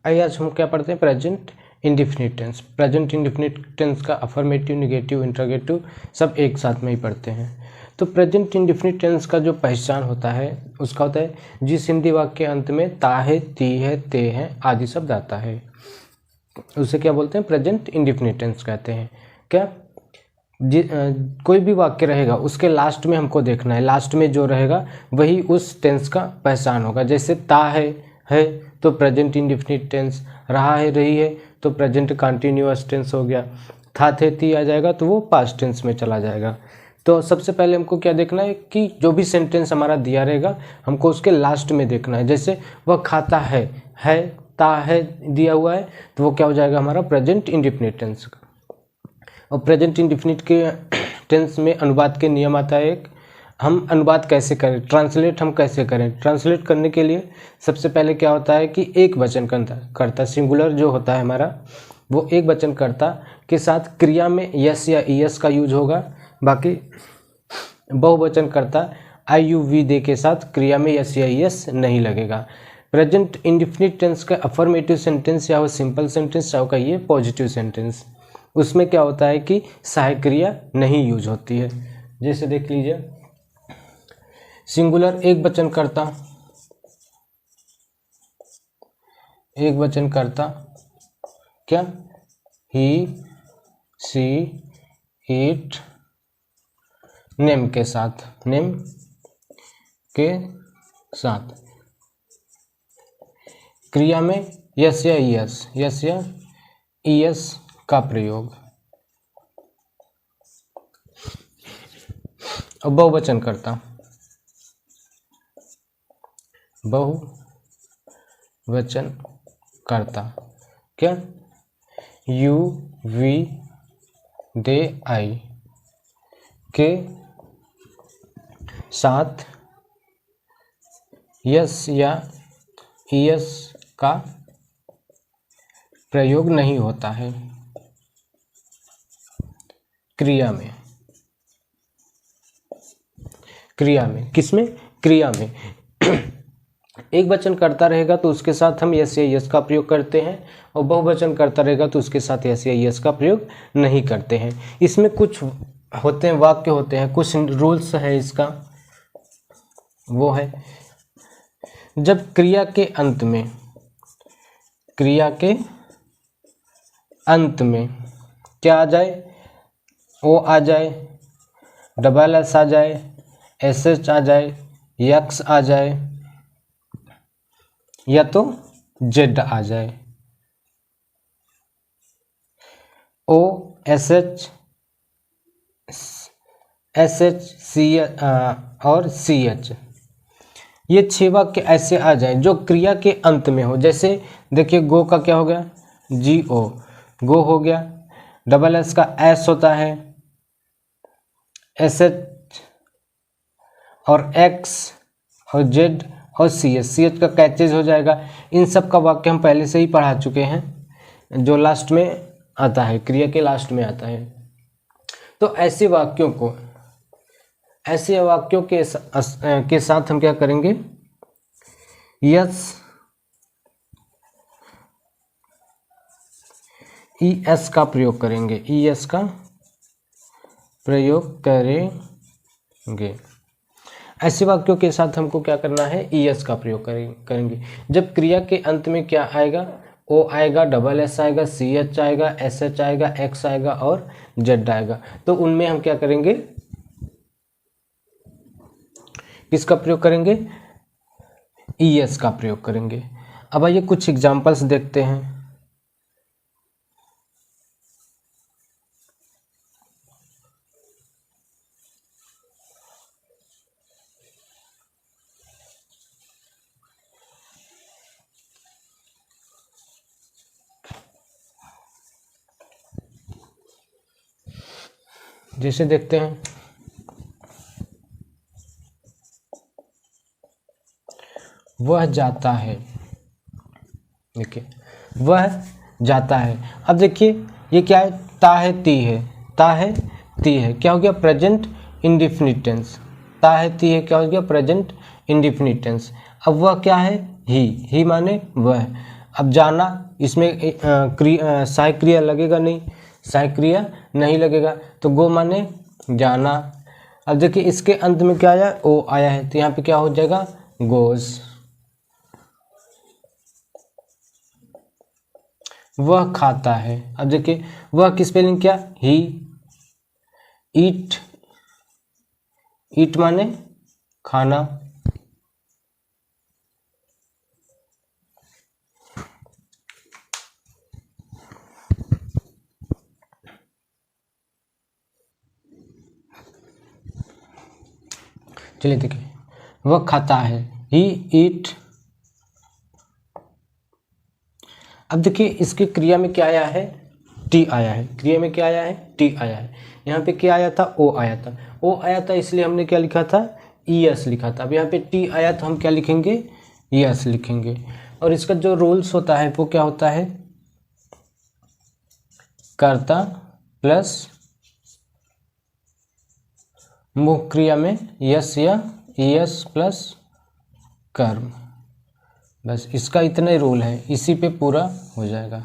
आइए आज हम क्या पढ़ते हैं, present indefinite tense. Present indefinite tense का अफर्मेटिव, नेगेटिव, इंटरोगेटिव सब एक साथ में ही पढ़ते हैं। तो प्रेजेंट इंडिफिनिट टेंस का जो पहचान होता है उसका होता है जिस हिंदी वाक्य के अंत में ता है, ती है, ते है आदि शब्द आता है उसे क्या बोलते हैं, प्रेजेंट इंडिफिनिट टेंस कहते हैं। क्या कोई भी वाक्य रहेगा उसके लास्ट में हमको देखना है, लास्ट में जो रहेगा वही उस टेंस का पहचान होगा। जैसे ता है तो प्रेजेंट इंडिफिनिट टेंस, रहा है, रही है तो प्रेजेंट कंटिन्यूअस टेंस हो गया, था, थे, ती आ जाएगा तो वो पास्ट टेंस में चला जाएगा। तो सबसे पहले हमको क्या देखना है कि जो भी सेंटेंस हमारा दिया रहेगा हमको उसके लास्ट में देखना है। जैसे वह खाता है, ता है दिया हुआ है तो वो क्या हो जाएगा हमारा प्रेजेंट इंडिफिनिट टेंस। और प्रेजेंट इंडिफिनिट के टेंस में अनुवाद के नियम आता है एक, हम अनुवाद कैसे करें, ट्रांसलेट हम कैसे करें। ट्रांसलेट करने के लिए सबसे पहले क्या होता है कि एक वचन कर्ता सिंगुलर जो होता है हमारा वो एक वचन कर्ता के साथ क्रिया में यस या ईएस का यूज होगा, बाकी बहुवचन कर्ता आई यू वी दे के साथ क्रिया में यस या ईएस नहीं लगेगा। प्रेजेंट इंडिफिनिट टेंस का अफर्मेटिव सेंटेंस या वो सिंपल सेंटेंस चाहे का ये पॉजिटिव सेंटेंस, उसमें क्या होता है कि सहायक क्रिया नहीं यूज होती है। जैसे देख लीजिए सिंगुलर एक वचन कर्ता क्या, ही, सी, इट, नेम के साथ क्रिया में यस या ईएस का प्रयोग। अब बहुवचन कर्ता क्या, यू, वी, दे, आई के साथ यस या ईएस का प्रयोग नहीं होता है क्रिया में। किसमें, क्रिया में। एक वचन करता रहेगा तो उसके साथ हम यस या यस का प्रयोग करते हैं और बहुवचन करता रहेगा तो उसके साथ यस या यस का प्रयोग नहीं करते हैं। इसमें कुछ होते हैं, वाक्य होते हैं, कुछ रूल्स है इसका। वो है जब क्रिया के अंत में क्या आ जाए, ओ आ जाए, डबल एस आ जाए, एस एच आ जाए, यक्स आ जाए या तो जेड आ जाए, ओ एस एच सी और सी एच, ये 6 वाक्य ऐसे आ जाए जो क्रिया के अंत में हो। जैसे देखिए गो का क्या हो गया, जी ओ, गो हो गया। डबल एस का एस होता है, एस एच और एक्स और जेड और सी एच का कैचेज हो जाएगा। इन सब का वाक्य हम पहले से ही पढ़ा चुके हैं, जो लास्ट में आता है, क्रिया के लास्ट में आता है। तो ऐसे वाक्यों के साथ हम क्या करेंगे, यस ईएस का प्रयोग करेंगे, ऐसे वाक्यों के साथ हमको क्या करना है, ईएस का प्रयोग करेंगे। जब क्रिया के अंत में क्या आएगा, ओ आएगा, डबल एस आएगा, सी एच आएगा, एस एच आएगा, एक्स आएगा और जेड आएगा, तो उनमें हम क्या करेंगे, किसका प्रयोग करेंगे, ईएस का प्रयोग करेंगे। अब आइए कुछ एग्जांपल्स देखते हैं। जैसे देखते हैं वह जाता है, देखिए वह जाता है। अब देखिए ये क्या है, ता है, ती है, क्या हो गया, प्रेजेंट इंडिफिनिट टेंस। ता है, ती है, क्या हो गया, प्रेजेंट इंडिफिनिट टेंस। अब वह क्या है, ही माने वह। अब जाना, इसमें सहायक क्रिया लगेगा नहीं, सहायक क्रिया नहीं लगेगा, तो गो माने जाना। अब देखिए इसके अंत में क्या आया, ओ आया है, तो यहाँ पे क्या हो जाएगा, गोज। वह खाता है। अब देखिए वह की स्पेलिंग क्या, ही। ईट, ईट माने खाना। चलिए देखिए, वह खाता है, ही ईट। अब देखिए इसकी क्रिया में क्या आया है, टी आया है, क्रिया में क्या आया है, टी आया है। यहाँ पे क्या आया था, ओ आया था, ओ आया था इसलिए हमने क्या लिखा था, ई एस लिखा था। अब यहाँ पे टी आया तो हम क्या लिखेंगे, ई एस लिखेंगे। और इसका जो रूल्स होता है वो क्या होता है, कर्ता प्लस मुख्य क्रिया में यस या ई एस प्लस कर्म, बस इसका इतना ही रूल है, इसी पे पूरा हो जाएगा।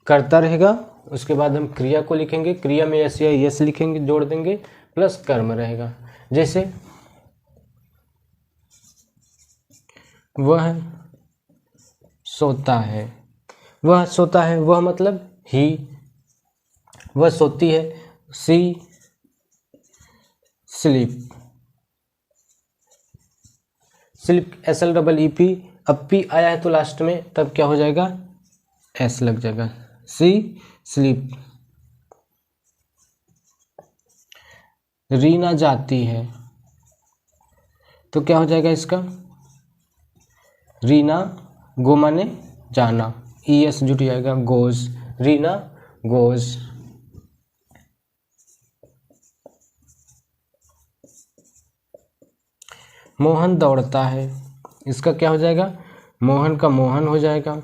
कर्ता रहेगा, उसके बाद हम क्रिया को लिखेंगे, क्रिया में यस या यस लिखेंगे, जोड़ देंगे, प्लस कर्म रहेगा। जैसे वह सोता है, वह सोता है, वह मतलब ही, वह सोती है, सी स्लीप, स्लीप SLEEP। अब पी आया है तो लास्ट में तब क्या हो जाएगा, एस लग जाएगा, सी स्लीप। रीना जाती है, तो क्या हो जाएगा इसका, रीना, गो माने जाना, ई एस जुट जाएगा, गोज, रीना गोज। मोहन दौड़ता है, इसका क्या हो जाएगा, मोहन का मोहन हो जाएगा।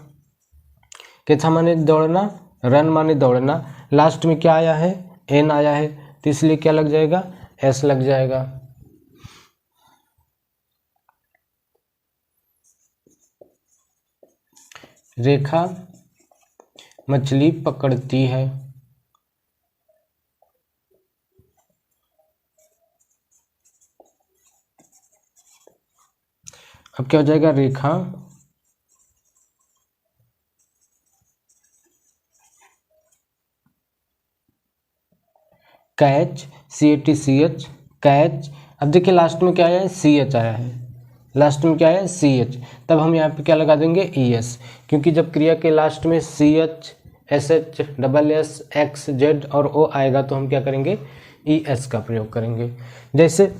कैथा माने दौड़ना, रन माने दौड़ना, लास्ट में क्या आया है, एन आया है, तो इसलिए क्या लग जाएगा, एस लग जाएगा। रेखा मछली पकड़ती है, अब क्या हो जाएगा, रेखा कैच, CATCH कैच। अब देखिए लास्ट में क्या आया है, CH आया है, लास्ट में क्या है, CH, तब हम यहाँ पे क्या लगा देंगे, ES, क्योंकि जब क्रिया के लास्ट में CH SH SS X Z और O आएगा तो हम क्या करेंगे, ES का प्रयोग करेंगे। जैसे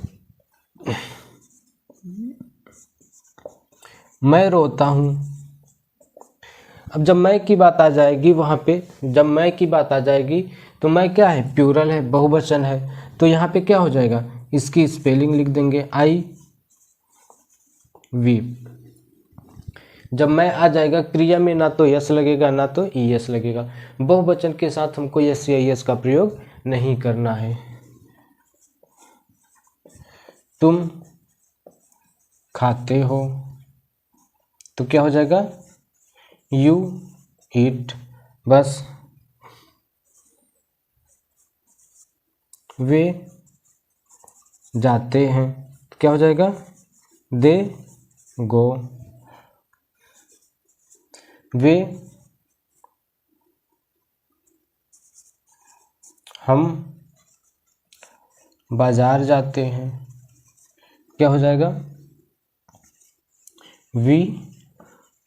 मैं रोता हूँ, अब जब मैं की बात आ जाएगी वहाँ पे, जब मैं की बात आ जाएगी तो मैं क्या है, प्लूरल है, बहुवचन है, तो यहाँ पे क्या हो जाएगा, इसकी स्पेलिंग लिख देंगे, आई वीप। जब मैं आ जाएगा क्रिया में ना तो यस लगेगा ना तो ई एस लगेगा, बहुवचन के साथ हमको यस या एस का प्रयोग नहीं करना है। तुम खाते हो, तो क्या हो जाएगा, यू ईट, बस। वे जाते हैं, तो क्या हो जाएगा, दे गो। वे हम बाजार जाते हैं, क्या हो जाएगा, we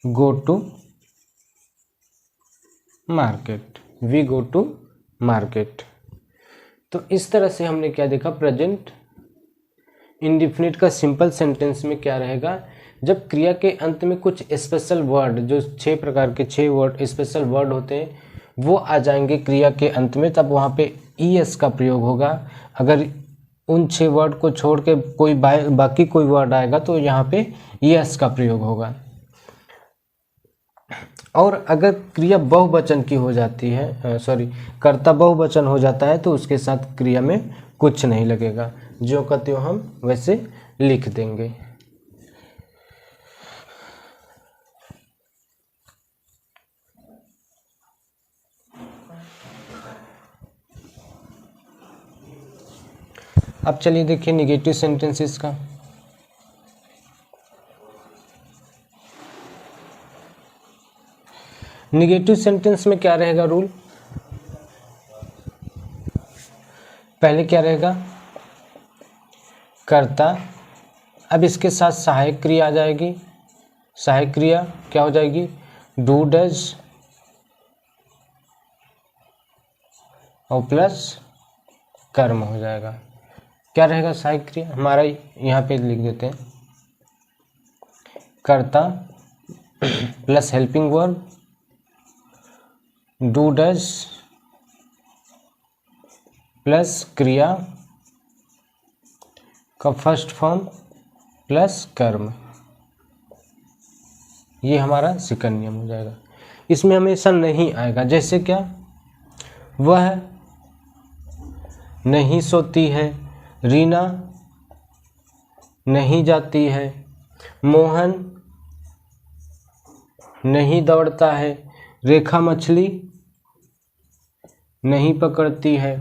go to market, we go to market. तो इस तरह से हमने क्या देखा, प्रेजेंट इंडिफिनिट का सिंपल सेंटेंस में क्या रहेगा, जब क्रिया के अंत में कुछ स्पेशल वर्ड, जो 6 प्रकार के 6 वर्ड स्पेशल वर्ड होते हैं वो आ जाएंगे क्रिया के अंत में, तब वहाँ पे ES का प्रयोग होगा। अगर उन 6 वर्ड को छोड़ के कोई बाकी कोई वर्ड आएगा तो यहाँ पे ES का प्रयोग होगा। और अगर क्रिया बहुवचन की हो जाती है, कर्ता बहुवचन हो जाता है, तो उसके साथ क्रिया में कुछ नहीं लगेगा, जो का त्यों हम वैसे लिख देंगे। अब चलिए देखिए निगेटिव सेंटेंसेस का। निगेटिव सेंटेंस में क्या रहेगा रूल, पहले क्या रहेगा कर्ता, अब इसके साथ सहायक क्रिया आ जाएगी। सहायक क्रिया क्या हो जाएगी, डू डज और प्लस कर्म हो जाएगा। क्या रहेगा सहायक क्रिया हमारा, यहाँ पे लिख देते हैं कर्ता plus helping verb do does plus क्रिया का फर्स्ट फॉर्म प्लस कर्म, ये हमारा सेकंड नियम हो जाएगा। इसमें हमेशा नहीं आएगा, जैसे क्या, वह नहीं सोती है, रीना नहीं जाती है, मोहन नहीं दौड़ता है, रेखा मछली नहीं पकड़ती है,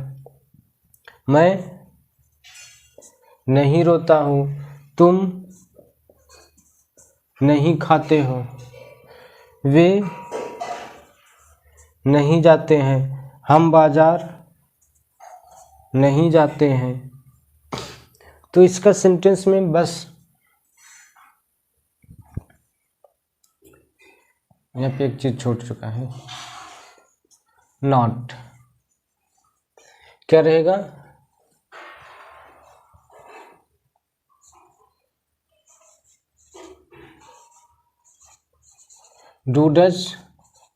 मैं नहीं रोता हूँ, तुम नहीं खाते हो, वे नहीं जाते हैं, हम बाजार नहीं जाते हैं। तो इसका सेंटेंस में बस यहाँ पे एक चीज छूट चुका है, नॉट क्या रहेगा, do does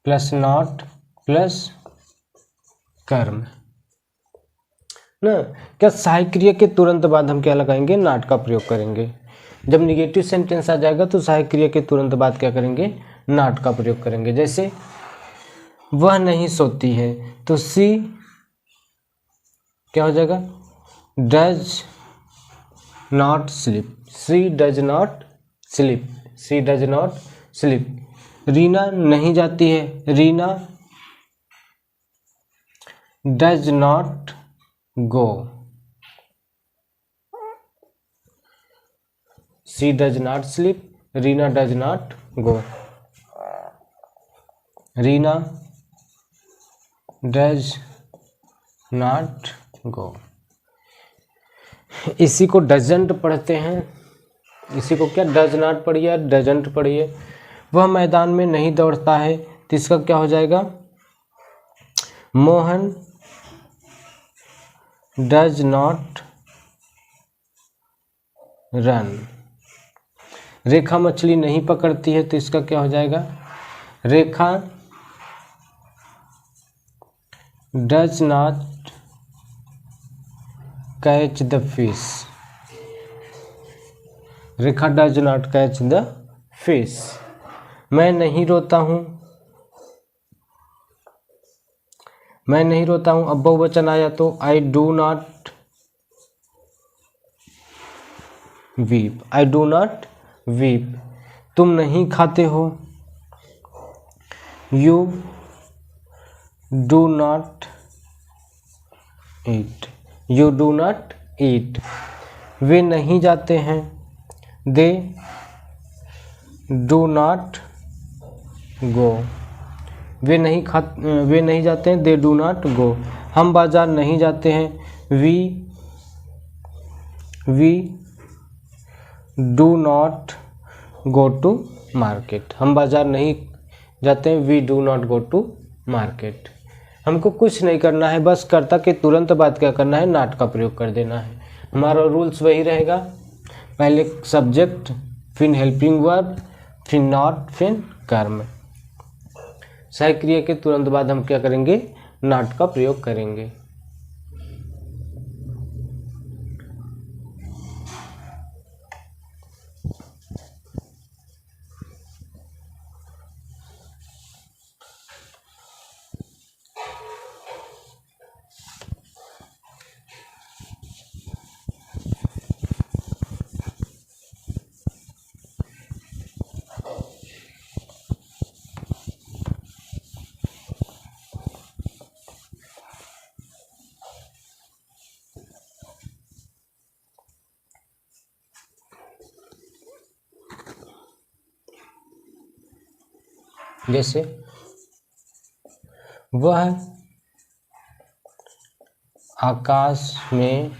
plus not plus कर्म ना। क्या सहायक क्रिया के तुरंत बाद हम क्या लगाएंगे, नॉट का प्रयोग करेंगे। जब निगेटिव सेंटेंस आ जाएगा तो सहायक क्रिया के तुरंत बाद क्या करेंगे, नॉट का प्रयोग करेंगे। जैसे वह नहीं सोती है तो सी क्या हो जाएगा, does not sleep, she does not sleep, she does not sleep. Reena नहीं जाती है, Reena does not go, she does not sleep, Reena does not go, Reena does not go. इसी को डजंट पढ़ते हैं, इसी को क्या डज नॉट पढ़िए डजंट पढ़िए। वह मैदान में नहीं दौड़ता है तो इसका क्या हो जाएगा, Mohan does not run. Rekha मछली नहीं पकड़ती है तो इसका क्या हो जाएगा, Rekha does not catch the fish, Rekha does not catch the fish. मैं नहीं रोता हूँ, मैं नहीं रोता हूँ, अब बहुवचन आया तो I do not weep, I do not weep. तुम नहीं खाते हो, you do not eat, you do not eat. वे नहीं जाते हैं, दे डू नॉट गो, वे नहीं जाते हैं, दे डू नॉट गो। हम बाजार नहीं जाते हैं, we do not go to market, हम बाजार नहीं जाते हैं, we do not go to market. हमको कुछ नहीं करना है, बस कर्ता के तुरंत बाद क्या करना है, नॉट का प्रयोग कर देना है। हमारा रूल्स वही रहेगा, पहले सब्जेक्ट, फिर हेल्पिंग वर्ब, फिर नॉट, फिर कर्म। सहायक क्रिया के तुरंत बाद हम क्या करेंगे, नॉट का प्रयोग करेंगे। जैसे वह आकाश में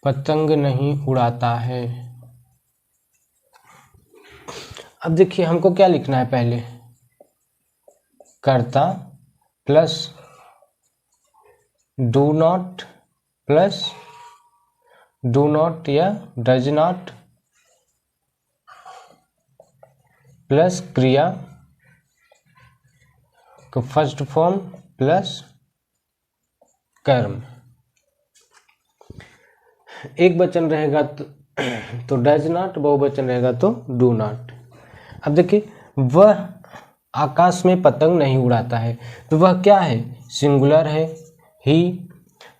पतंग नहीं उड़ाता है। अब देखिए हमको क्या लिखना है, पहले कर्ता plus do not plus do not या डज नॉट प्लस क्रिया का फर्स्ट फॉर्म प्लस कर्म। एक वचन रहेगा तो डज नॉट, बहुवचन रहेगा तो डू नॉट। अब देखिए वह आकाश में पतंग नहीं उड़ाता है, तो वह क्या है, सिंगुलर है। ही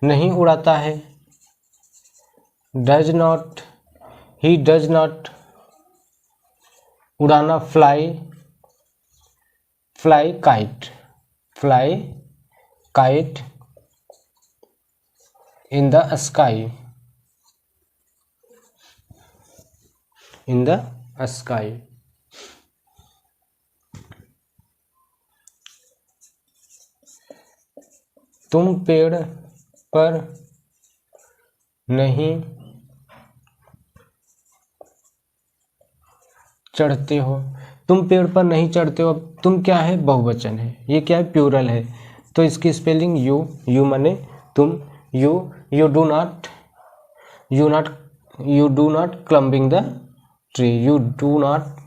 नहीं उड़ाता है, does not, he does not. उड़ाना fly, fly kite, fly kite in the sky, in the sky. तुम पेड़ पर नहीं चढ़ते हो, तुम पेड़ पर नहीं चढ़ते हो। अब तुम क्या है, बहुवचन है, ये क्या है, प्लूरल है, तो इसकी स्पेलिंग यू, यू माने तुम, you do not, you do not climbing the tree, you do not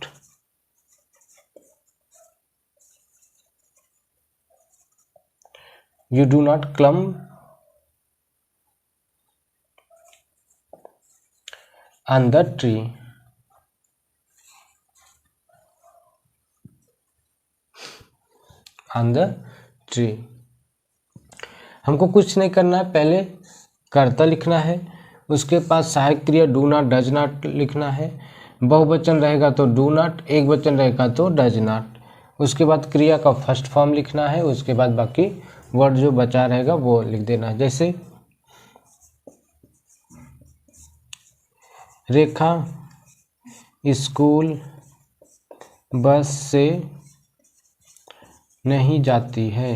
climb on the tree। on the tree। हमको कुछ नहीं करना है, पहले कर्ता लिखना है, उसके पास सहायक क्रिया डू नॉट डज नॉट लिखना है। बहुवचन रहेगा तो डू नॉट, एक वचन रहेगा तो डज नॉट। उसके बाद क्रिया का फर्स्ट फॉर्म लिखना है, उसके बाद बाकी वर्ड जो बचा रहेगा वो लिख देना है। जैसे रेखा स्कूल बस से नहीं जाती है,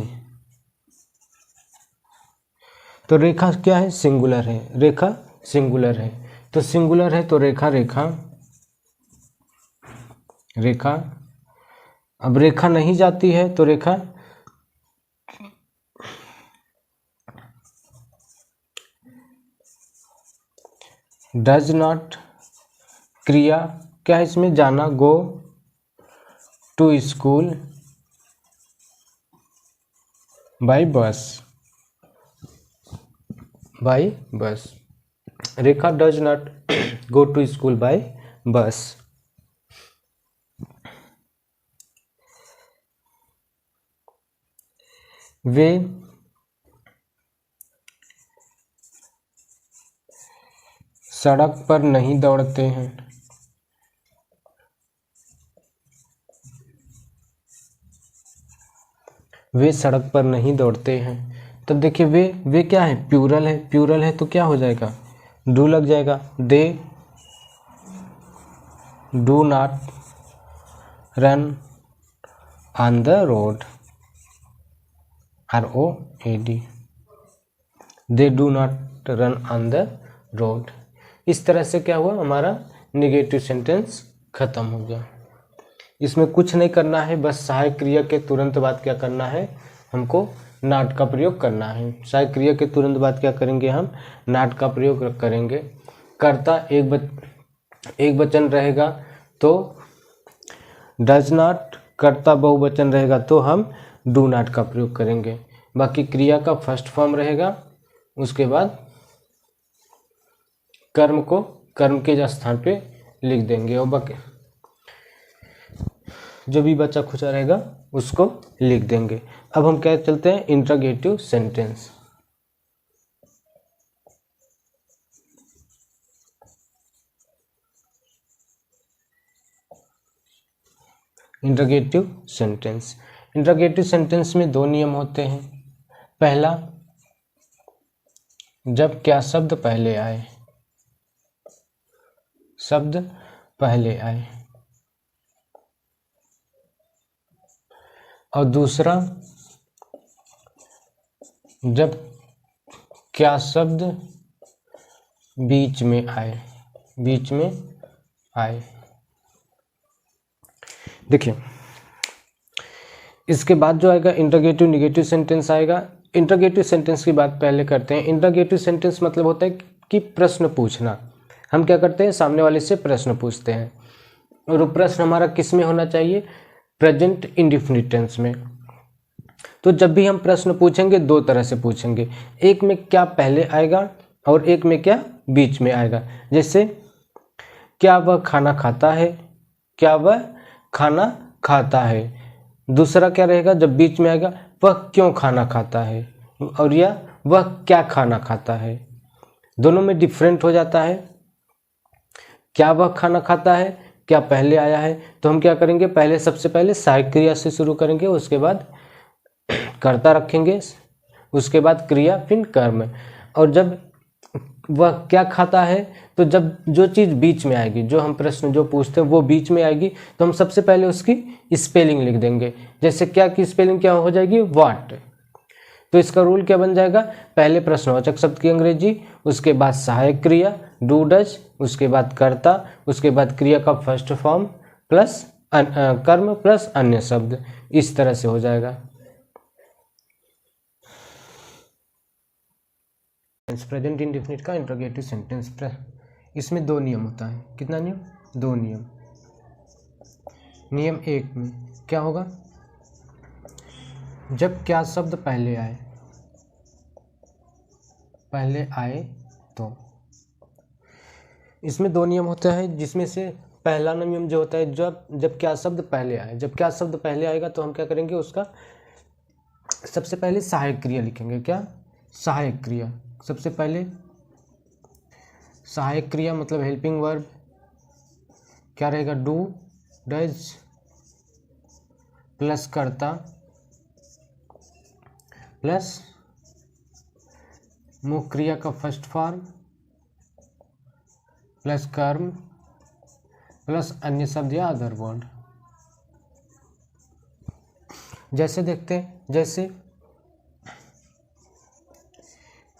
तो रेखा क्या है, सिंगुलर है, रेखा सिंगुलर है, तो सिंगुलर है तो रेखा, रेखा, रेखा। अब रेखा नहीं जाती है तो रेखा डज नॉट। क्रिया क्या है इसमें, जाना, go to school by bus, by bus. Rekha does not go to school by bus. वे सड़क पर नहीं दौड़ते हैं, वे सड़क पर नहीं दौड़ते हैं। तब देखिए वे क्या है, प्लूरल है, प्लूरल है तो क्या हो जाएगा, डू लग जाएगा। They do not run on the road, ROAD, they do not run on the road. इस तरह से क्या हुआ, हमारा निगेटिव सेंटेंस खत्म हो गया। इसमें कुछ नहीं करना है, बस सहायक क्रिया के तुरंत बाद क्या करना है, हमको नॉट का प्रयोग करना है। सहायक क्रिया के तुरंत बाद क्या करेंगे, हम नॉट का प्रयोग करेंगे। कर्ता एक वचन रहेगा तो डज नॉट, कर्ता बहुवचन रहेगा तो हम डू नॉट का प्रयोग करेंगे। बाकी क्रिया का फर्स्ट फॉर्म रहेगा, उसके बाद कर्म को कर्म के स्थान पे लिख देंगे और बाकी जो भी बचा खुचा रहेगा उसको लिख देंगे। अब हम क्या चलते हैं, interrogative sentence. Interrogative sentence, interrogative sentence में दो नियम होते हैं। पहला, जब क्या शब्द पहले आए, शब्द पहले आए। और दूसरा जब क्या शब्द बीच में आए, बीच में आए। देखिए इसके बाद जो आएगा इंटरोगेटिव नेगेटिव सेंटेंस आएगा। इंटरोगेटिव सेंटेंस की बात पहले करते हैं। इंटरोगेटिव सेंटेंस मतलब होता है कि प्रश्न पूछना। हम क्या करते हैं, सामने वाले से प्रश्न पूछते हैं और वो प्रश्न हमारा किस में होना चाहिए, प्रेजेंट इंडेफिनिट टेंस में। तो जब भी हम प्रश्न पूछेंगे दो तरह से पूछेंगे, एक में क्या पहले आएगा और एक में क्या बीच में आएगा। जैसे क्या वह खाना खाता है, क्या वह खाना खाता है। दूसरा क्या रहेगा, जब बीच में आएगा, वह क्यों खाना खाता है, और या वह क्या खाना खाता है। दोनों में डिफरेंट हो जाता है। क्या वह खाना खाता है, क्या पहले आया है, तो हम क्या करेंगे, पहले सबसे पहले सहायक क्रिया से शुरू करेंगे, उसके बाद कर्ता रखेंगे, उसके बाद क्रिया, फिर कर्म। और जब वह क्या खाता है, तो जब जो चीज़ बीच में आएगी, जो हम प्रश्न जो पूछते हैं वो बीच में आएगी, तो हम सबसे पहले उसकी स्पेलिंग लिख देंगे। जैसे क्या की स्पेलिंग क्या हो जाएगी, व्हाट। तो इसका रूल क्या बन जाएगा, पहले प्रश्नवाचक शब्द की अंग्रेजी, उसके बाद सहायक क्रिया डू डज, उसके बाद कर्ता, उसके बाद क्रिया का फर्स्ट फॉर्म प्लस कर्म प्लस अन्य शब्द, इस तरह से हो जाएगा। प्रेजेंट इंडेफिनिट का इंटरोगेटिव सेंटेंस, इसमें दो नियम होता है। कितना नियम, दो नियम। नियम एक में क्या होगा, जब क्या शब्द पहले आए, पहले आए तो इसमें दो नियम होता है, जिसमें से पहला नियम जो होता है, जब क्या शब्द पहले आए, जब क्या शब्द पहले आएगा तो हम क्या करेंगे, उसका सबसे पहले सहायक क्रिया लिखेंगे। क्या, सहायक क्रिया। सबसे पहले सहायक क्रिया मतलब हेल्पिंग वर्ब क्या रहेगा, डू डज प्लस कर्ता प्लस मुख्य क्रिया का फर्स्ट फॉर्म प्लस कर्म प्लस अन्य शब्द या अदर वर्ड। जैसे देखते हैं, जैसे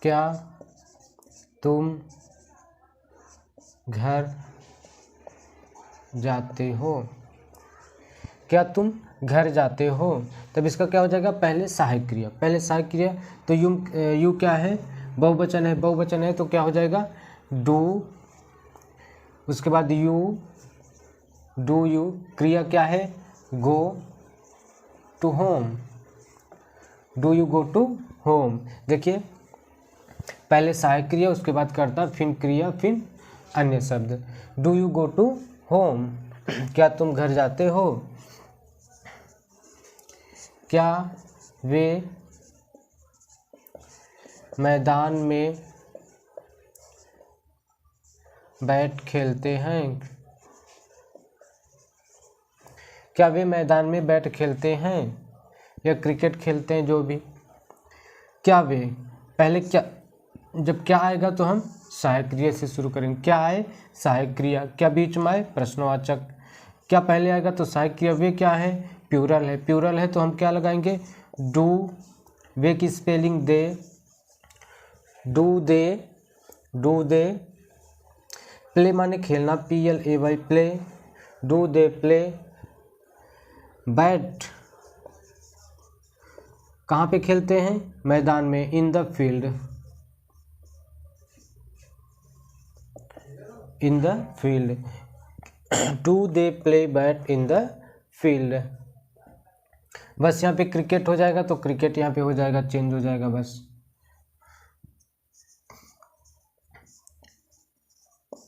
क्या तुम घर जाते हो, क्या तुम घर जाते हो, तब इसका क्या हो जाएगा, पहले सहायक क्रिया, पहले सहायक क्रिया। तो यू क्या है, बहुवचन है, बहुवचन है तो क्या हो जाएगा, डू, उसके बाद यू, डू यू, क्रिया क्या है, go to home, do you go to home. देखिए पहले सहायक क्रिया, उसके बाद कर्ता, फिर क्रिया, फिर अन्य शब्द। Do you go to home, क्या तुम घर जाते हो, क्या वे मैदान में बैट खेलते हैं, क्या वे मैदान में बैट खेलते हैं या क्रिकेट खेलते हैं, जो भी। क्या वे, पहले क्या, जब क्या आएगा तो हम सहायक क्रिया से शुरू करेंगे। क्या आए, सहायक क्रिया, क्या बीच में आए, प्रश्नवाचक। क्या पहले आएगा तो सहायक क्रिया, वे क्या है, प्लूरल है, प्लूरल है तो हम क्या लगाएंगे, डू, वे की spelling they, do they, do they, play माने खेलना, PLAY play, do they play, bat कहाँ पे खेलते हैं, मैदान में, in the field, in the field, do they play bat in the field. बस यहाँ पे क्रिकेट हो जाएगा तो क्रिकेट यहाँ पे हो जाएगा, चेंज हो जाएगा बस।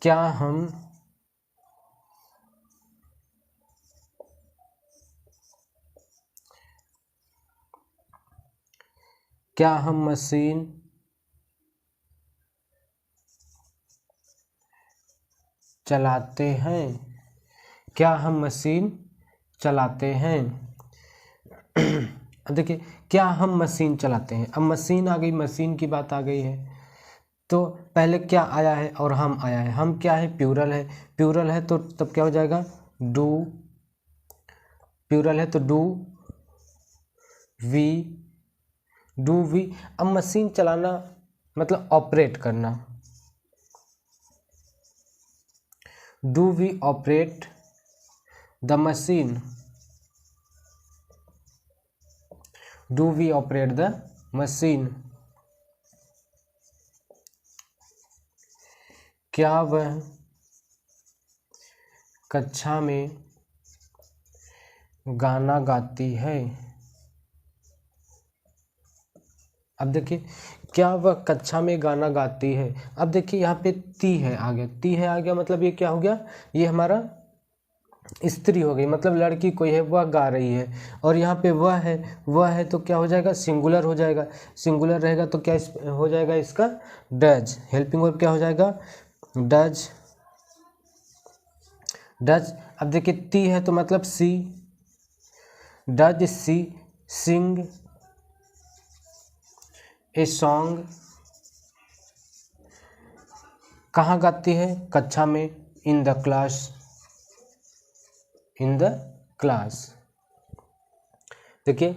क्या हम मशीन चलाते हैं, क्या हम मशीन चलाते हैं। देखिए क्या हम मशीन चलाते हैं, अब मशीन आ गई, मशीन की बात आ गई है, तो पहले क्या आया है और हम आया है। हम क्या है, प्लूरल है, प्लूरल है तो तब क्या हो जाएगा, डू, प्लूरल है तो डू वी डू वी। अब मशीन चलाना मतलब ऑपरेट करना, do we operate the machine, do we operate the machine. क्या वह कक्षा में गाना गाती है। अब देखिए, क्या वह कक्षा में गाना गाती है। अब देखिए यहाँ पे ती है आ गया, ती है आ गया, मतलब ये क्या हो गया, ये हमारा स्त्री हो गई, मतलब लड़की कोई है वह गा रही है। और यहाँ पे वह है तो क्या हो जाएगा, सिंगुलर हो जाएगा। सिंगुलर रहेगा तो क्या हो जाएगा इसका, डज। हेल्पिंग वर्ब क्या हो जाएगा, डज, डज। अब देखिए ती है तो मतलब सी, does she Singh a song. कहाँ गाती है, कक्षा में, in the class, in the class. देखिए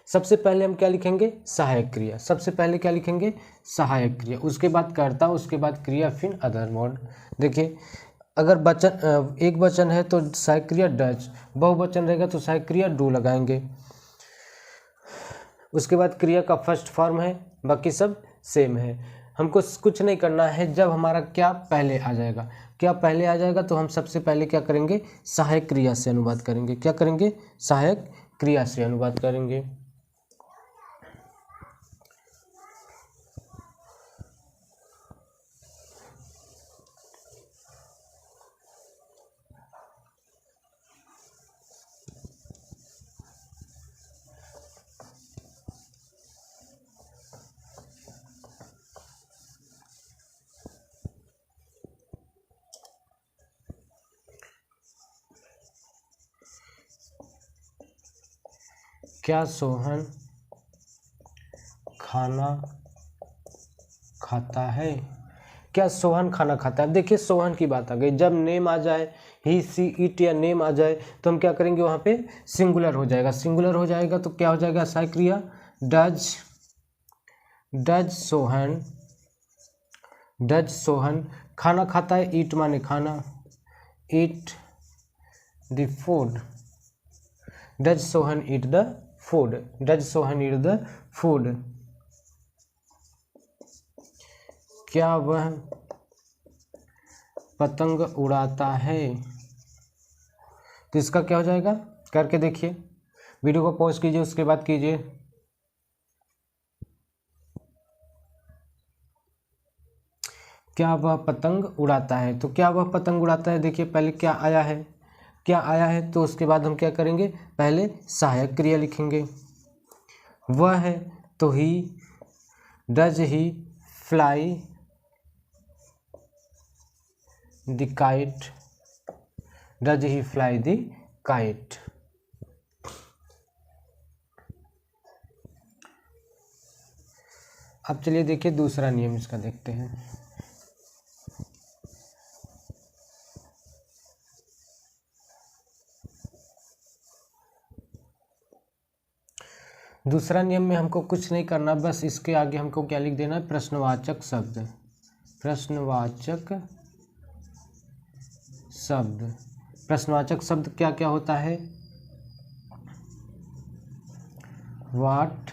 सबसे पहले हम क्या लिखेंगे, सहायक क्रिया। सबसे पहले क्या लिखेंगे, सहायक क्रिया, उसके बाद कर्ता, उसके बाद क्रिया, फिर अदर वर्ड। देखिए अगर वचन एक वचन है तो सहायक क्रिया डज, बहुवचन रहेगा तो सहायक क्रिया डू लगाएंगे। उसके बाद क्रिया का फर्स्ट फॉर्म है, बाकी सब सेम है। हमको कुछ नहीं करना है, जब हमारा क्या पहले आ जाएगा, क्या पहले आ जाएगा तो हम सबसे पहले क्या करेंगे, सहायक क्रिया से अनुवाद करेंगे। क्या करेंगे, सहायक क्रिया से अनुवाद करेंगे। क्या सोहन खाना खाता है। क्या सोहन खाना खाता है। देखिए सोहन की बात आ गई, जब नेम आ जाए, ही सी इट या नेम आ जाए तो हम क्या करेंगे, वहाँ पे सिंगुलर हो जाएगा। सिंगुलर हो जाएगा तो क्या हो जाएगा, सहायक क्रिया does, does Sohan, does Sohan खाना खाता है। ईट माने खाना, eat the food, does Sohan eat the food, does Sohan eat the food. क्या वह पतंग उड़ाता है। तो इसका क्या हो जाएगा, करके देखिए, वीडियो को पॉज कीजिए उसके बाद कीजिए। क्या वह पतंग उड़ाता है, तो क्या वह पतंग उड़ाता है। देखिए पहले क्या आया है, क्या आया है, तो उसके बाद हम क्या करेंगे, पहले सहायक क्रिया लिखेंगे। वह है तो he, does he fly the kite, does he fly the kite. अब चलिए देखिए दूसरा नियम इसका देखते हैं। दूसरा नियम में हमको कुछ नहीं करना, बस इसके आगे हमको क्या लिख देना है, प्रश्नवाचक शब्द, प्रश्नवाचक शब्द। प्रश्नवाचक शब्द क्या क्या होता है, व्हाट,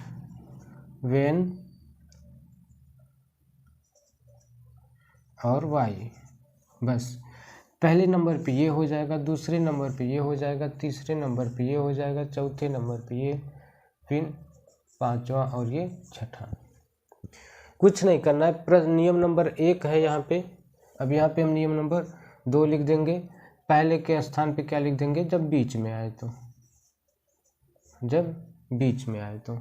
व्हेन और वाई। बस पहले नंबर पे ये हो जाएगा, दूसरे नंबर पे ये हो जाएगा, तीसरे नंबर पे ये हो जाएगा, चौथे नंबर पे ये, फिर पांचवा और ये छठा। कुछ नहीं करना है। नियम नंबर 1 है यहाँ पे, अब यहाँ पे हम नियम नंबर 2 लिख देंगे। पहले के स्थान पे क्या लिख देंगे, जब बीच में आए तो, जब बीच में आए तो,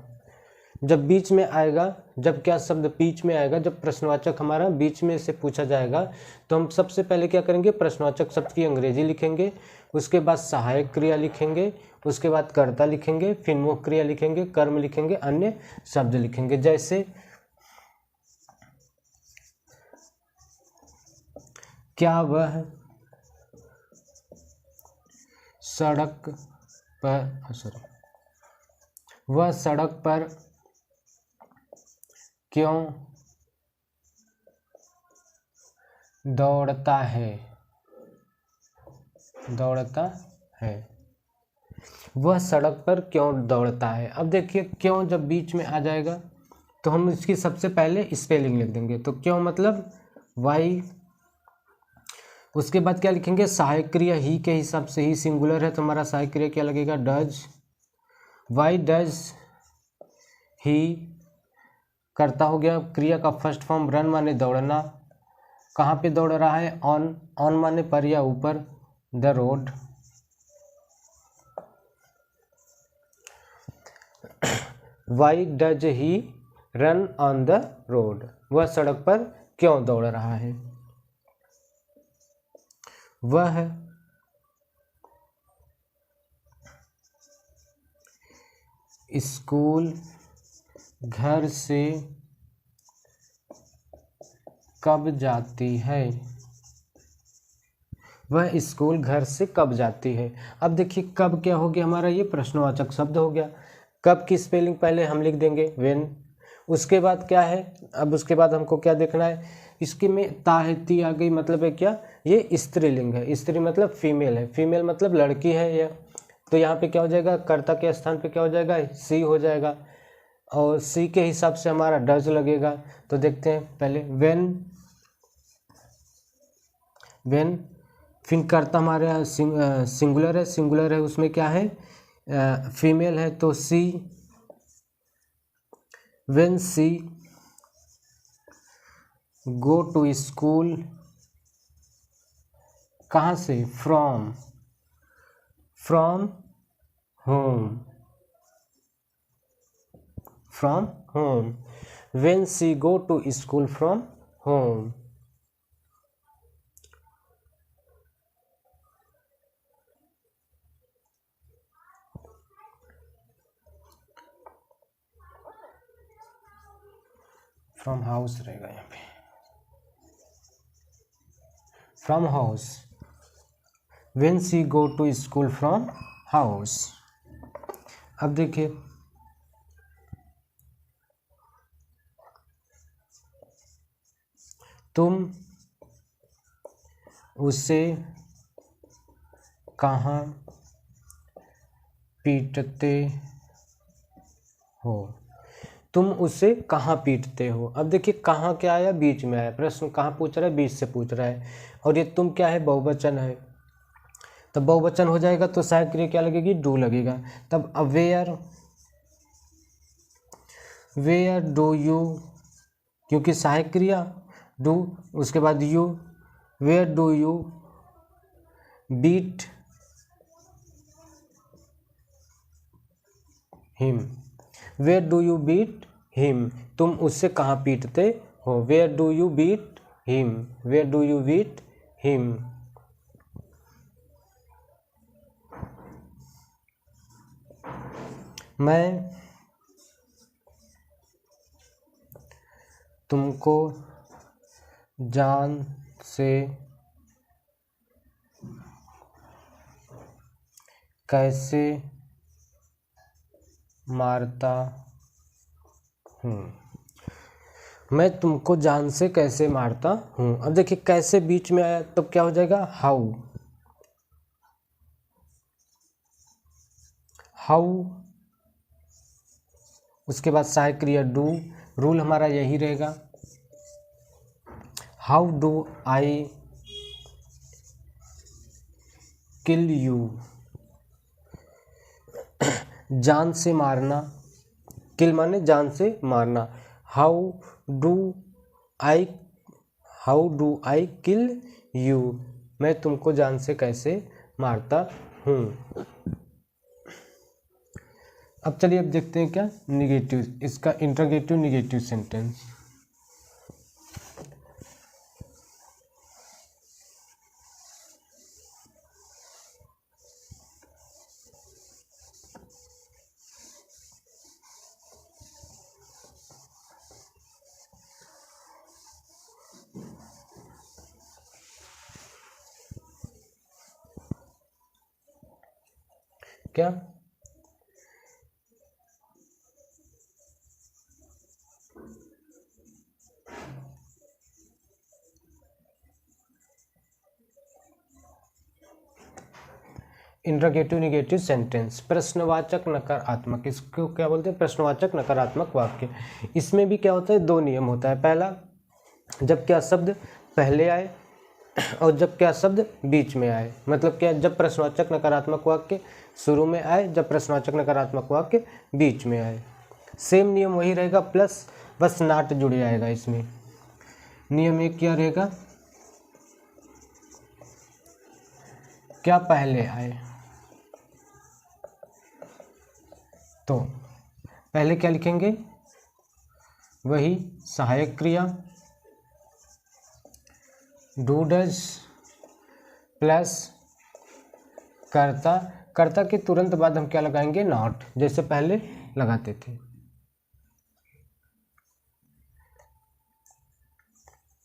जब बीच में आएगा, जब क्या शब्द बीच में आएगा, जब प्रश्नवाचक हमारा बीच में से पूछा जाएगा तो हम सबसे पहले क्या करेंगे, प्रश्नवाचक शब्द की अंग्रेजी लिखेंगे, उसके बाद सहायक क्रिया लिखेंगे, उसके बाद कर्ता लिखेंगे, फिर मुख्य क्रिया लिखेंगे, कर्म लिखेंगे, अन्य शब्द लिखेंगे। जैसे क्या वह सड़क सॉरी, वह सड़क पर क्यों दौड़ता है, दौड़ता है, वह सड़क पर क्यों दौड़ता है। अब देखिए क्यों जब बीच में आ जाएगा तो हम इसकी सबसे पहले स्पेलिंग लिख देंगे। तो क्यों मतलब वाई, उसके बाद क्या लिखेंगे, सहायक क्रिया ही के हिसाब से, ही सिंगुलर है तो हमारा सहायक क्रिया क्या लगेगा, डज। वाई डज ही, कर्ता हो गया, क्रिया का फर्स्ट फॉर्म रन माने दौड़ना, कहाँ पे दौड़ रहा है, ऑन, ऑन माने पर या ऊपर, the road. Why does he run on the road, वह सड़क पर क्यों दौड़ रहा है। वह स्कूल घर से कब जाती है, वह स्कूल घर से कब जाती है। अब देखिए कब क्या हो गया हमारा, ये प्रश्नवाचक शब्द हो गया। कब की स्पेलिंग पहले हम लिख देंगे व्हेन, उसके बाद क्या है, अब उसके बाद हमको क्या देखना है, इसके में ता है, ती आ गई, मतलब है क्या, ये स्त्रीलिंग है, स्त्री मतलब फीमेल है, फीमेल मतलब लड़की है यह, तो यहाँ पे क्या हो जाएगा, कर्ता के स्थान पे क्या हो जाएगा, सी हो जाएगा, और सी के हिसाब से हमारा डज लगेगा। तो देखते हैं पहले व्हेन, व्हेन फिर कर्ता हमारे यहाँ सिंगुलर है, सिंगुलर है उसमें क्या है, फीमेल है तो she, when she go to school, कहाँ से, from, from home, from home, when she go to school from home. From house रहेगा यहाँ पे, from house, when she go to school from house. अब देखिए तुम उसे कहाँ पीटते हो, तुम उसे कहाँ पीटते हो। अब देखिए कहाँ क्या आया, बीच में आया, प्रश्न कहाँ पूछ रहा है, बीच से पूछ रहा है, और ये तुम क्या है, बहुवचन है, तब बहुवचन हो जाएगा तो सहायक क्रिया क्या लगेगी, डू लगेगा। तब वेयर, वेयर डू यू, क्योंकि सहायक क्रिया डू, उसके बाद you, where do you beat him, where do you beat him, तुम उससे कहाँ पीटते हो, where do you beat him, where do you beat him. मैं तुमको जान से कैसे मारता हूँ, मैं तुमको जान से कैसे मारता हूँ। अब देखिए कैसे बीच में आया तो क्या हो जाएगा, हाउ, हाउ, उसके बाद सहायक क्रिया डू, रूल हमारा यही रहेगा, how do I kill you, जान से मारना, किल माने जान से मारना, how do I, how do I kill you, मैं तुमको जान से कैसे मारता हूँ। अब चलिए अब देखते हैं क्या, निगेटिव, इसका इंटरोगेटिव निगेटिव सेंटेंस। क्या इंट्रोगेटिव निगेटिव सेंटेंस, प्रश्नवाचक नकारात्मक, इसको क्या बोलते हैं? प्रश्नवाचक नकारात्मक वाक्य। इसमें भी क्या होता है? दो नियम होता है। पहला, जब क्या शब्द पहले आए और जब क्या शब्द बीच में आए। मतलब क्या? जब प्रश्नवाचक नकारात्मक वाक्य शुरू में आए, जब प्रश्नवाचक नकारात्मक वाक्य बीच में आए। सेम नियम वही रहेगा, प्लस बस नाट जुड़ जाएगा इसमें। नियम एक क्या रहेगा? क्या पहले आए, तो पहले क्या लिखेंगे? वही सहायक क्रिया डू डज प्लस कर्ता। कर्ता के तुरंत बाद हम क्या लगाएंगे? नॉट, जैसे पहले लगाते थे।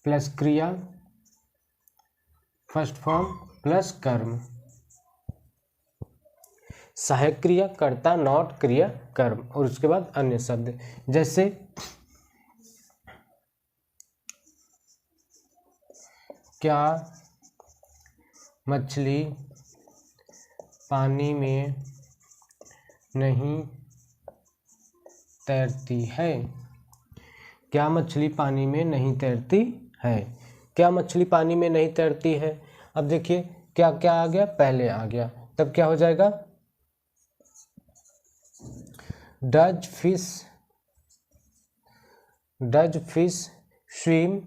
प्लस क्रिया फर्स्ट फॉर्म प्लस कर्म। सहायक क्रिया कर्ता, नॉट, क्रिया, कर्म, और उसके बाद अन्य शब्द। जैसे क्या मछली पानी में नहीं तैरती है? क्या मछली पानी में नहीं तैरती है? क्या मछली पानी में नहीं तैरती है? अब देखिए क्या क्या आ गया? पहले आ गया, तब क्या हो जाएगा? Does fish swim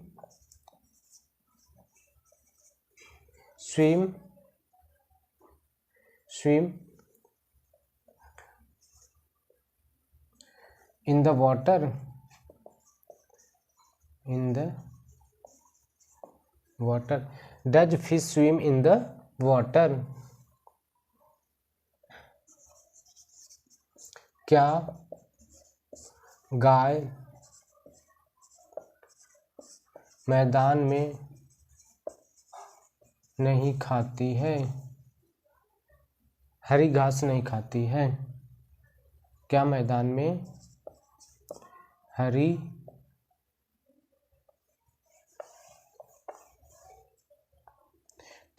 in the water? Does fish swim in the water? क्या गाय मैदान में नहीं खाती है? हरी घास नहीं खाती है? क्या मैदान में हरी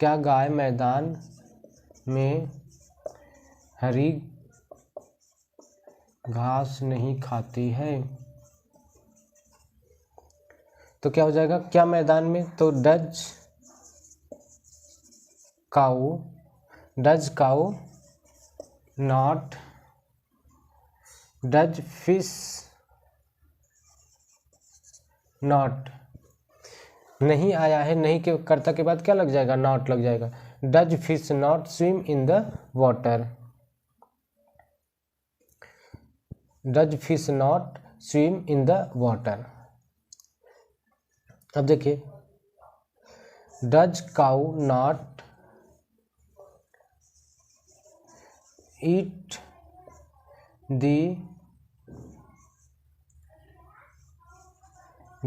क्या गाय मैदान में हरी घास नहीं खाती है? तो क्या हो जाएगा? क्या मैदान में, तो does cow not, does fish not. नहीं आया है, नहीं के कर्ता के बाद क्या लग जाएगा? नॉट लग जाएगा। Does fish not swim in the water? Does fish not swim in the water. अब देखिए, does cow not eat the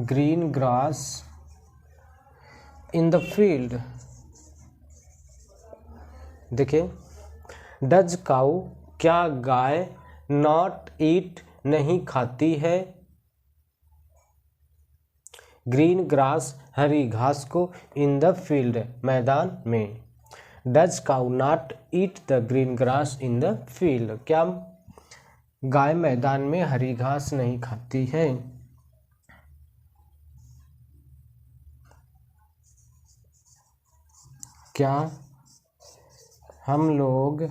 green grass in the field? देखिए, डज काउ क्या गाय नॉट ईट नहीं खाती है ग्रीन ग्रास हरी घास को इन द फील्ड मैदान में? Does cow not eat the green grass in the field? क्या गाय मैदान में हरी घास नहीं खाती है? क्या हम लोग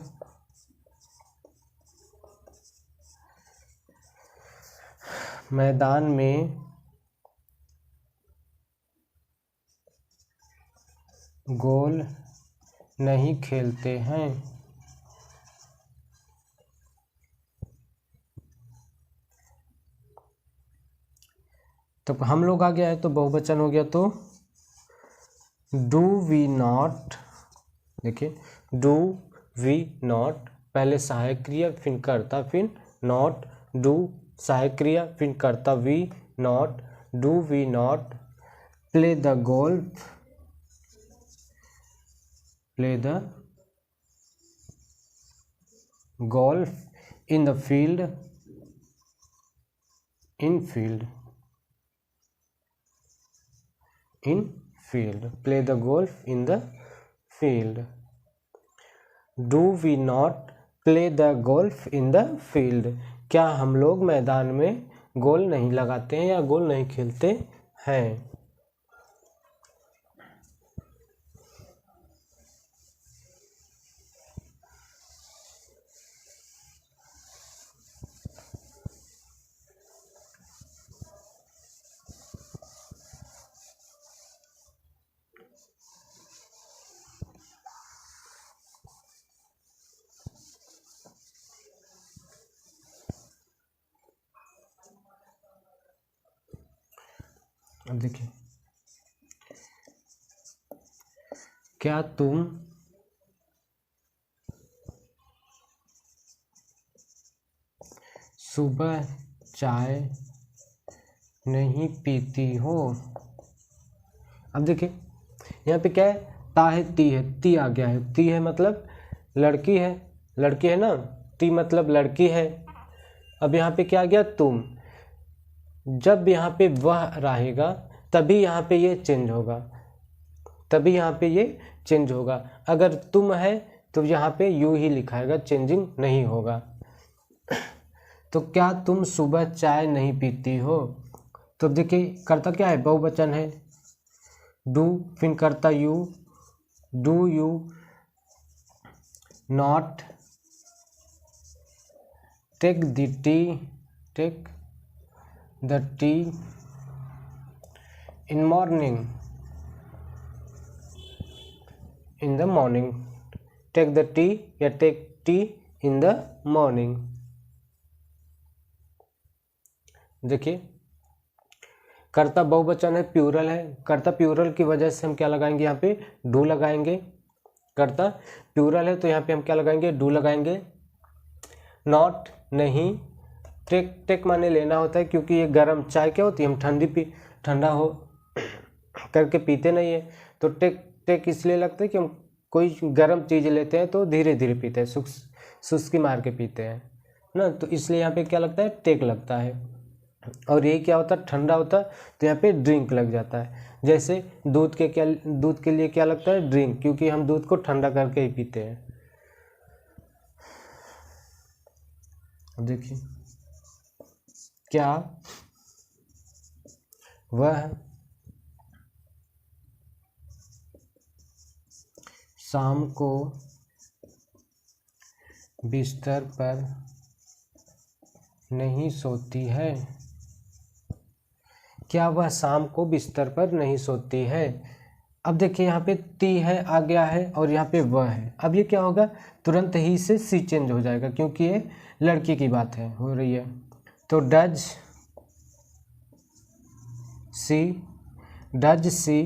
मैदान में गोल नहीं खेलते हैं? तो हम लोग आ गया है तो बहुवचन हो गया, तो डू वी नॉट। देखिए, डू वी नॉट, पहले सहायक क्रिया फिर कर्ता फिर नॉट, डू सहायक क्रिया फिर कर्ता we not, do we not play the golf, play the golf in the field, in field, in field, play the golf in the field. Do we not play the golf in the field? क्या हम लोग मैदान में गोल नहीं लगाते हैं या गोल नहीं खेलते हैं? अब देखिए, क्या तुम सुबह चाय नहीं पीती हो? अब देखिए यहाँ पे क्या है, ता है, ती है, ती आ गया है। ती है मतलब लड़की है, लड़की है ना, ती मतलब लड़की है। अब यहाँ पे क्या आ गया, तुम। जब यहाँ पे वह रहेगा तभी यहाँ पे ये चेंज होगा, तभी यहाँ पे ये चेंज होगा। अगर तुम है तो यहाँ पे यू ही लिखाएगा, चेंजिंग नहीं होगा। तो क्या तुम सुबह चाय नहीं पीती हो? तो देखिए कर्ता क्या है, बहुवचन है, डू, फिर कर्ता you. Do you not take the tea, take the tea in morning, in the morning, take the tea या take tea in the morning. देखिए कर्ता बहुवचन है, प्लूरल है। कर्ता प्लूरल की वजह से हम क्या लगाएंगे, यहाँ पे डू लगाएंगे। कर्ता प्लूरल है तो यहाँ पे हम क्या लगाएंगे, डू लगाएंगे। नॉट नहीं, टेक, टेक माने लेना होता है, क्योंकि ये गर्म चाय क्या होती है, हम ठंडा हो करके पीते नहीं है। तो टेक, टेक इसलिए लगता है कि हम कोई गर्म चीज़ लेते हैं तो धीरे धीरे पीते हैं, सुस्की मार के पीते हैं ना, तो इसलिए यहाँ पे क्या लगता है, टेक लगता है। और ये क्या होता है, ठंडा होता है तो यहाँ पे ड्रिंक लग जाता है। जैसे दूध के लिए क्या लगता है, ड्रिंक, क्योंकि हम दूध को ठंडा करके ही पीते हैं। देखिए क्या वह शाम को बिस्तर पर नहीं सोती है? क्या वह शाम को बिस्तर पर नहीं सोती है? अब देखिए यहाँ पे ती है आ गया है और यहाँ पे वह है। अब ये क्या होगा, तुरंत ही से सी चेंज हो जाएगा, क्योंकि ये लड़की की बात है, हो रही है। तो डज सी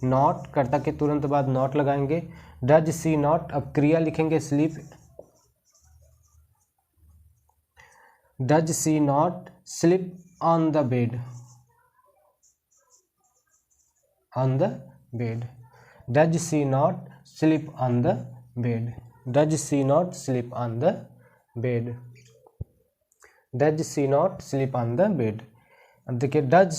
नॉट, कर्ता के तुरंत बाद नॉट लगाएंगे। डज सी नॉट, अब क्रिया लिखेंगे sleep. Does she not sleep on the bed, on the bed, does she not sleep on the bed, does she not sleep on the bed, does she not sleep on the bed। अब देखिए does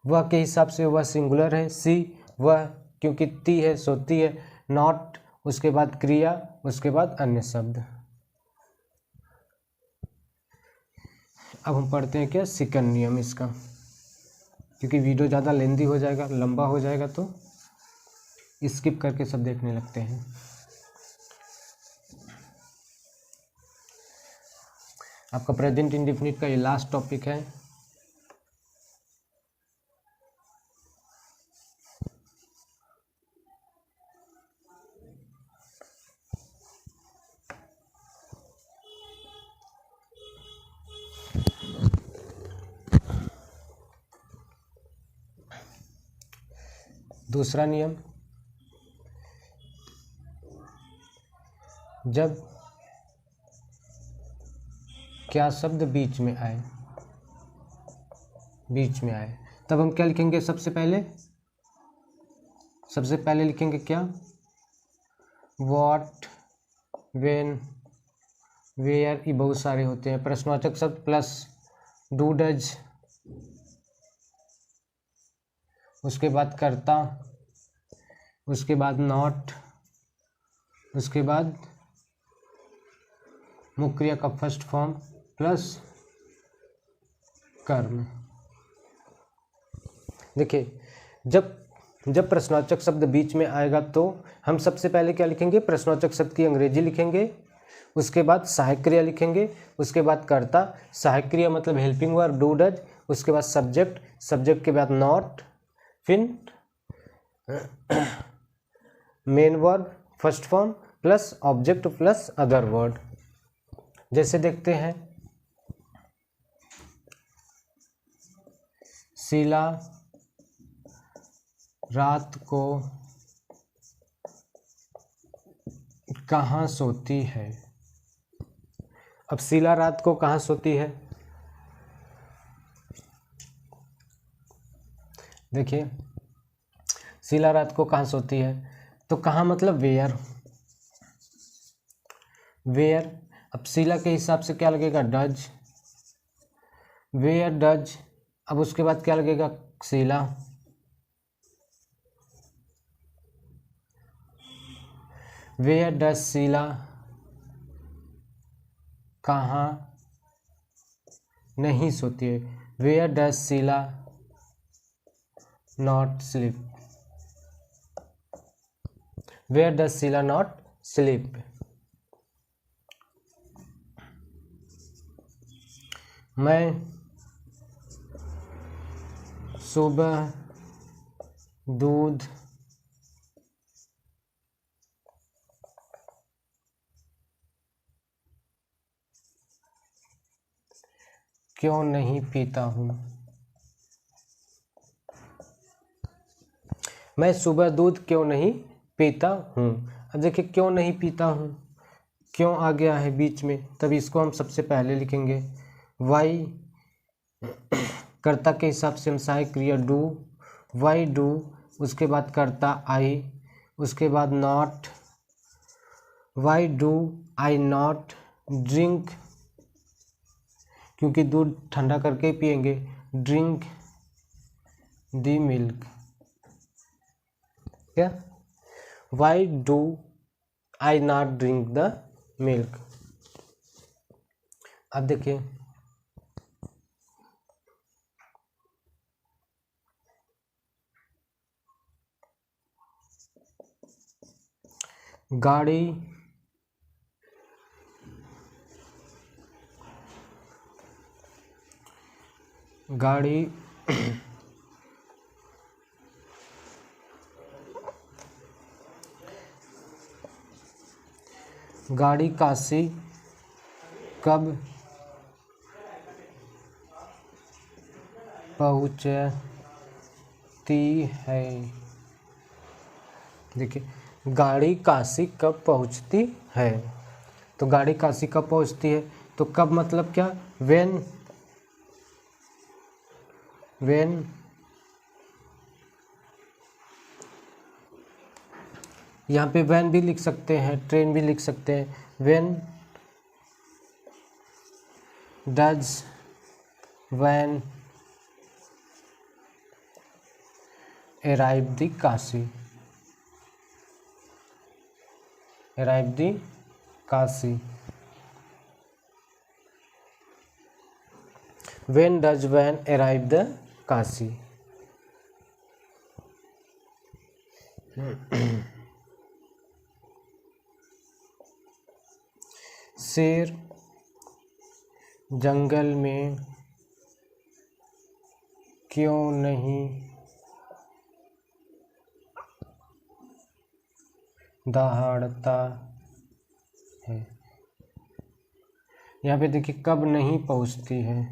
वह के हिसाब से वह singular है, सी वह क्योंकि ती है सोती है, नॉट उसके बाद क्रिया, उसके बाद अन्य शब्द। अब हम पढ़ते हैं क्या सेकंड नियम इसका, क्योंकि वीडियो ज़्यादा लेंदी हो जाएगा, लंबा हो जाएगा तो स्किप करके सब देखने लगते हैं। आपका प्रेजेंट इंडेफिनिट का ये लास्ट टॉपिक है। दूसरा नियम, जब क्या शब्द बीच में आए, तब हम क्या लिखेंगे, सबसे पहले लिखेंगे क्या, व्हाट, व्हेन, वेयर ये बहुत सारे होते हैं। प्रश्नवाचक शब्द प्लस डू डज, उसके बाद करता, उसके बाद नॉट, उसके बाद मुख्य क्रिया का फर्स्ट फॉर्म प्लस कर्म। देखिए जब प्रश्नवाचक शब्द बीच में आएगा तो हम सबसे पहले क्या लिखेंगे, प्रश्नवाचक शब्द की अंग्रेजी लिखेंगे, उसके बाद सहायक क्रिया लिखेंगे, उसके बाद कर्ता, सहायक क्रिया मतलब हेल्पिंग वर्ब डू डज, उसके बाद सब्जेक्ट, सब्जेक्ट के बाद नॉट, फिर main verb first form plus object plus other word. जैसे देखते हैं, शीला रात को कहाँ सोती है। अब शीला रात को कहाँ सोती है, देखिए शीला रात को कहाँ सोती है, तो कहाँ मतलब वेयर, वेयर। अब शीला के हिसाब से क्या लगेगा, डज, वेयर डज। अब उसके बाद क्या लगेगा, शीला, वेयर डज शीला, कहाँ नहीं सोती है, where does Sheela not sleep, where does Sheela not sleep. मैं सुबह दूध क्यों नहीं पीता हूँ, मैं सुबह दूध क्यों नहीं पीता हूँ। अब देखिए क्यों नहीं पीता हूँ, क्यों आ गया है बीच में, तब इसको हम सबसे पहले लिखेंगे वाई, कर्ता के हिसाब से हम सहायक क्रिया डू, वाई डू, उसके बाद कर्ता आई, उसके बाद not, why do I not drink, क्योंकि दूध ठंडा करके ही पियेंगे, ड्रिंक दी मिल्क, क्या, why do I not drink the milk. अब देखिए गाड़ी गाड़ी गाड़ी काशी कब पहुंचती है। देखिए गाड़ी काशी कब पहुंचती है, तो गाड़ी काशी कब पहुंचती है, तो कब मतलब क्या, व्हेन, व्हेन यहाँ पे वैन भी लिख सकते हैं, ट्रेन भी लिख सकते हैं, when does van arrive the Kashi, arrive the Kashi, when does van arrive the Kashi. शेर जंगल में क्यों नहीं दहाड़ता है। यहाँ पे देखिए कब नहीं पहुँचती है,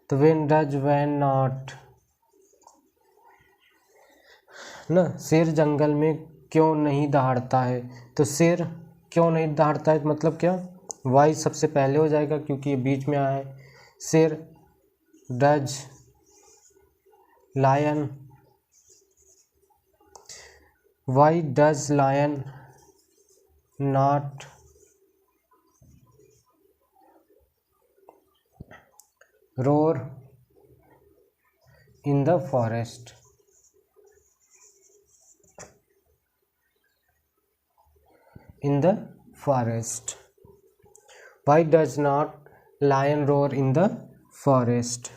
तो when does van not, ना शेर जंगल में क्यों नहीं दहाड़ता है, तो शेर क्यों नहीं दहाड़ता है मतलब क्या, वाई सबसे पहले हो जाएगा क्योंकि ये बीच में आया है। शेर does lion, why does lion not roar in the forest. In the forest. Why does not lion roar in the forest?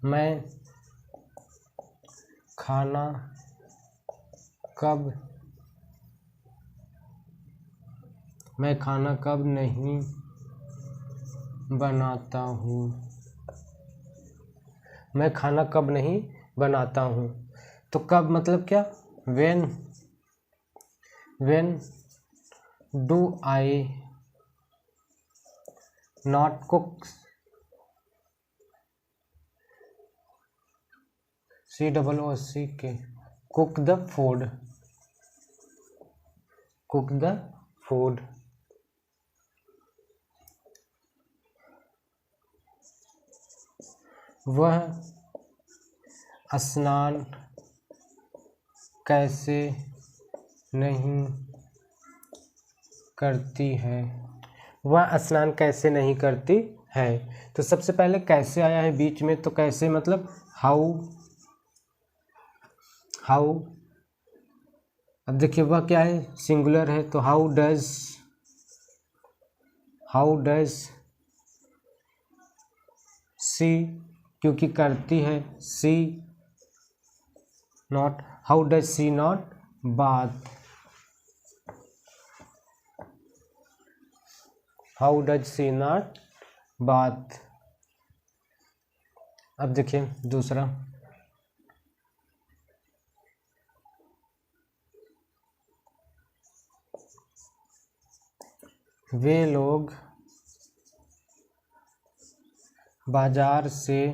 मैं खाना कब नहीं बनाता हूँ। मैं खाना कब नहीं बनाता हूँ, तो कब मतलब क्या, when do I not cook, COOK, cook the food. वह स्नान कैसे नहीं करती है। वह स्नान कैसे नहीं करती है, तो सबसे पहले कैसे आया है बीच में, तो कैसे मतलब हाउ। अब देखिए वह क्या है, सिंगुलर है, तो हाउ डज सी, क्योंकि करती है, she not, how does she not bath. How does she not bath. अब देखिए दूसरा, वे लोग बाजार से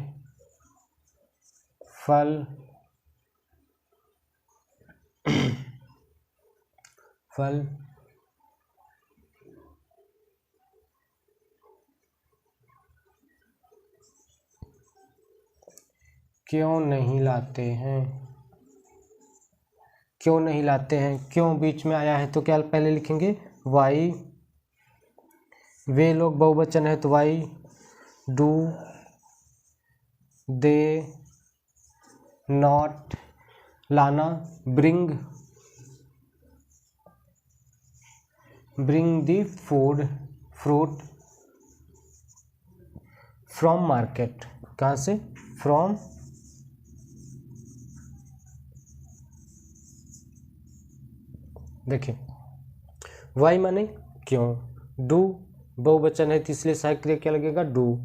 फल क्यों नहीं लाते हैं। क्यों बीच में आया है, तो क्या पहले लिखेंगे वाई। वे लोग बहुवचन है, तो वाई डू दे नॉट, लाना bring the fruit from market. कहाँ से, फ्रॉम, देखिए वाई माने क्यों, डू बहुवचन है तो इसलिए सहायक क्रिया क्या लगेगा, डू।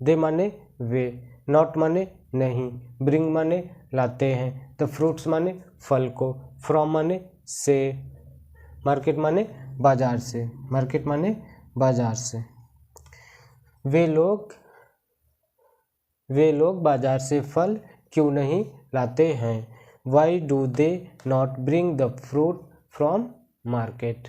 दे माने वे, नॉट माने नहीं, ब्रिंग माने लाते हैं, तो फ्रूट्स माने फल को, फ्रॉम माने से, मार्केट माने बाजार से। वे लोग बाजार से फल क्यों नहीं लाते हैं। Why do they not bring the fruit from market.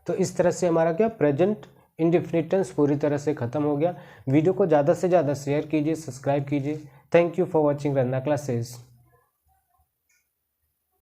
तो इस तरह से हमारा क्या, प्रेजेंट इंडेफिनिट टेंस पूरी तरह से खत्म हो गया। वीडियो को ज़्यादा से ज़्यादा शेयर कीजिए, सब्सक्राइब कीजिए। Thank you for watching Ranjana classes.